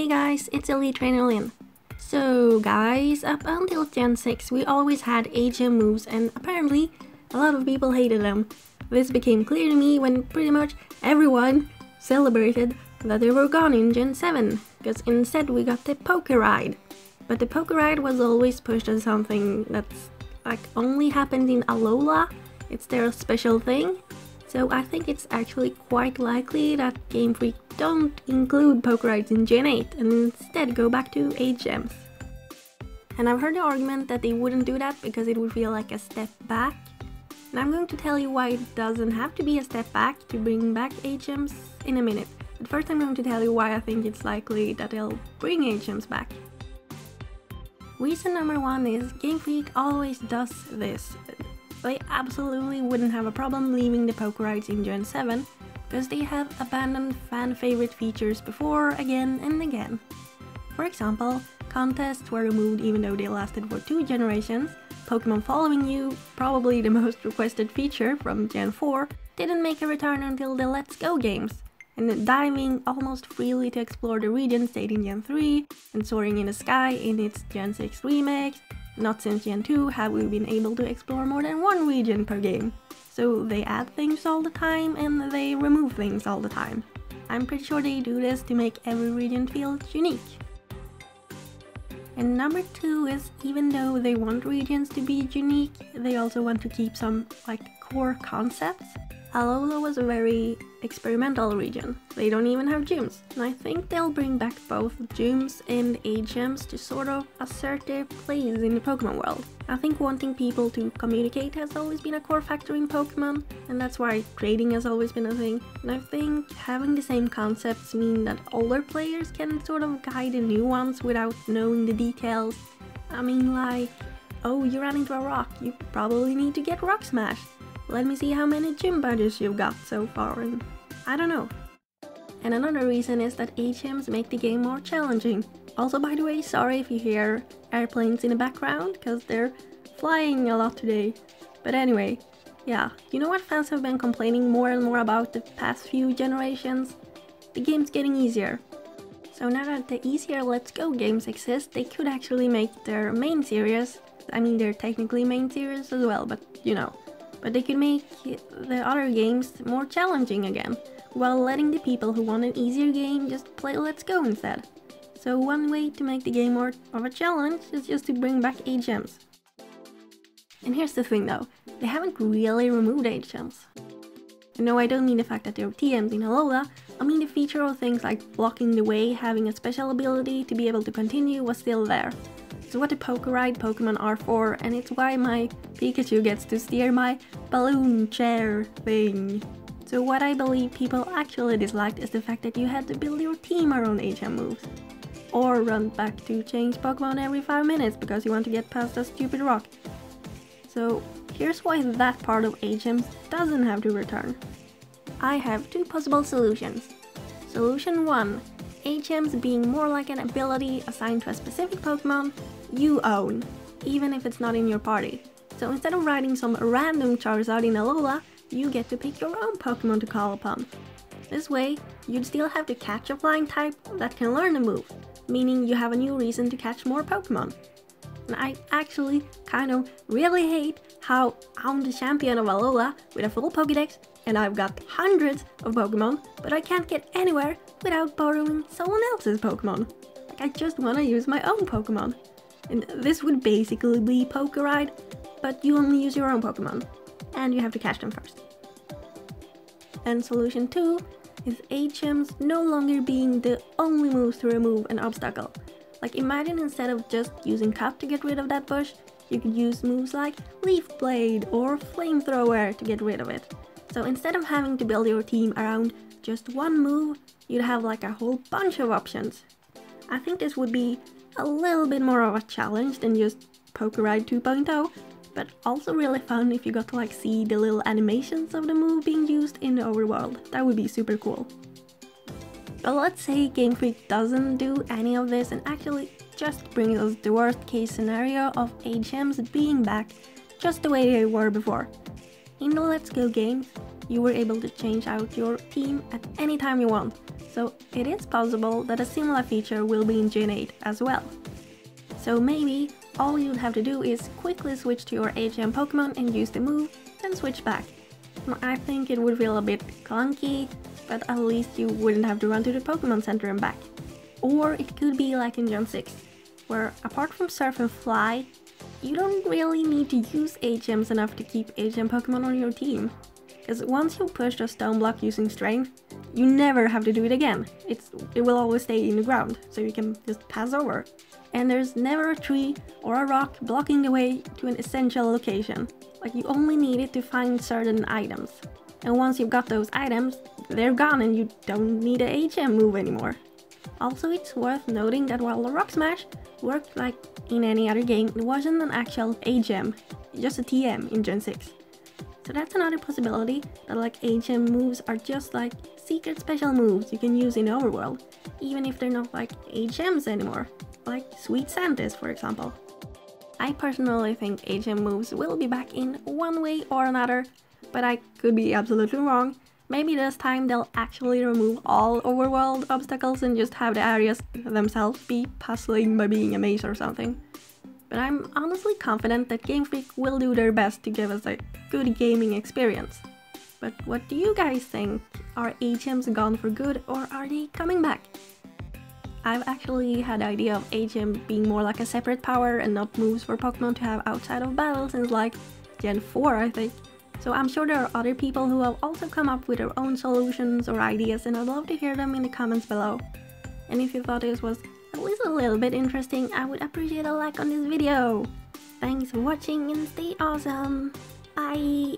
Hey guys, it's Itro. So guys, up until Gen 6 we always had HM moves and apparently a lot of people hated them. This became clear to me when pretty much everyone celebrated that they were gone in Gen 7, because instead we got the Poké Ride. But the Poké Ride was always pushed as something that's like only happened in Alola. It's their special thing. So I think it's actually quite likely that Game Freak don't include Poké Rides in Gen 8 and instead go back to HMs. And I've heard the argument that they wouldn't do that because it would feel like a step back. And I'm going to tell you why it doesn't have to be a step back to bring back HMs in a minute. But first I'm going to tell you why I think it's likely that they'll bring HMs back. Reason number one is Game Freak always does this. They absolutely wouldn't have a problem leaving the Poké Rides in Gen 7 because they have abandoned fan favorite features before, again and again. For example, contests were removed even though they lasted for 2 generations, Pokemon following you, probably the most requested feature from Gen 4, didn't make a return until the Let's Go games, and diving almost freely to explore the region stayed in Gen 3, and soaring in the sky in its Gen 6 remake. Not since Gen 2 have we been able to explore more than 1 region per game. So they add things all the time and they remove things all the time. I'm pretty sure they do this to make every region feel unique. And number 2 is, even though they want regions to be unique, they also want to keep some core concepts. Alola was a very experimental region. They don't even have gyms, and I think they'll bring back both gyms and HMs to sort of assert their place in the Pokemon world. I think wanting people to communicate has always been a core factor in Pokemon, and that's why trading has always been a thing. And I think having the same concepts mean that older players can sort of guide the new ones without knowing the details. I mean, like, oh, you ran into a rock, you probably need to get rock smashed. Let me see how many gym badges you've got so far, and I don't know. And another reason is that HMs make the game more challenging. Also, by the way, sorry if you hear airplanes in the background, because they're flying a lot today. But anyway, yeah, you know what fans have been complaining more and more about the past few generations? The game's getting easier. So now that the easier Let's Go games exist, they could actually make their main series, I mean they're technically main series as well, but you know. But they could make the other games more challenging again, while letting the people who want an easier game just play Let's Go instead. So one way to make the game more of a challenge is just to bring back HMs. And here's the thing though, they haven't really removed HMs. And no, I don't mean the fact that there are TMs in Alola, I mean the feature of things like blocking the way, having a special ability to be able to continue was still there. It's what the Poké Ride Pokemon are for, and it's why my Pikachu gets to steer my balloon chair thing. So what I believe people actually disliked is the fact that you had to build your team around HM moves. Or run back to change Pokemon every 5 minutes because you want to get past a stupid rock. So here's why that part of HMs doesn't have to return. I have 2 possible solutions. Solution 1. HMs being more like an ability assigned to a specific Pokemon you own, even if it's not in your party. So instead of riding some random Charizard in Alola, you get to pick your own Pokemon to call upon. This way, you'd still have to catch a flying type that can learn the move, meaning you have a new reason to catch more Pokemon. And I actually kind of really hate how I'm the champion of Alola with a full Pokédex and I've got hundreds of Pokemon, but I can't get anywhere without borrowing someone else's Pokemon. Like, I just want to use my own Pokemon. And this would basically be Poké Ride, but you only use your own Pokemon, and you have to catch them first. And solution 2 is HMs no longer being the only moves to remove an obstacle. Like, imagine instead of just using Cut to get rid of that bush, you could use moves like Leaf Blade or Flamethrower to get rid of it. So instead of having to build your team around just one move, you'd have like a whole bunch of options. I think this would be a little bit more of a challenge than just Poké Ride 2.0, but also really fun if you got to see the little animations of the move being used in the overworld. That would be super cool. But let's say Game Freak doesn't do any of this and actually just brings us the worst case scenario of HMs being back just the way they were before. In the Let's Go games, you were able to change out your team at any time you want. so it is possible that a similar feature will be in Gen 8 as well. So maybe all you'd have to do is quickly switch to your HM Pokemon and use the move, then switch back. I think it would feel a bit clunky, but at least you wouldn't have to run to the Pokemon Center and back. Or it could be like in Gen 6, where apart from Surf and Fly, you don't really need to use HMs enough to keep HM Pokemon on your team. Because once you push the stone block using Strength, you never have to do it again. It will always stay in the ground, so you can just pass over. And there's never a tree or a rock blocking the way to an essential location. Like, you only need it to find certain items. And once you've got those items, they're gone and you don't need a HM move anymore. Also, it's worth noting that while the Rock Smash worked like in any other game, it wasn't an actual HM, just a TM in Gen 6. So that's another possibility, that like HM moves are just like secret special moves you can use in Overworld, even if they're not like HMs anymore, like Sweet Santis for example. I personally think HM moves will be back in one way or another, but I could be absolutely wrong. Maybe this time they'll actually remove all Overworld obstacles and just have the areas themselves be puzzling by being a maze or something. But I'm honestly confident that Game Freak will do their best to give us a good gaming experience. But what do you guys think? Are HMs gone for good or are they coming back? I've actually had the idea of HM being more like a separate power and not moves for Pokemon to have outside of battle since like Gen 4 I think. So I'm sure there are other people who have also come up with their own solutions or ideas, and I'd love to hear them in the comments below. And if you thought this was at least a little bit interesting, I would appreciate a like on this video. Thanks for watching and stay awesome. Bye!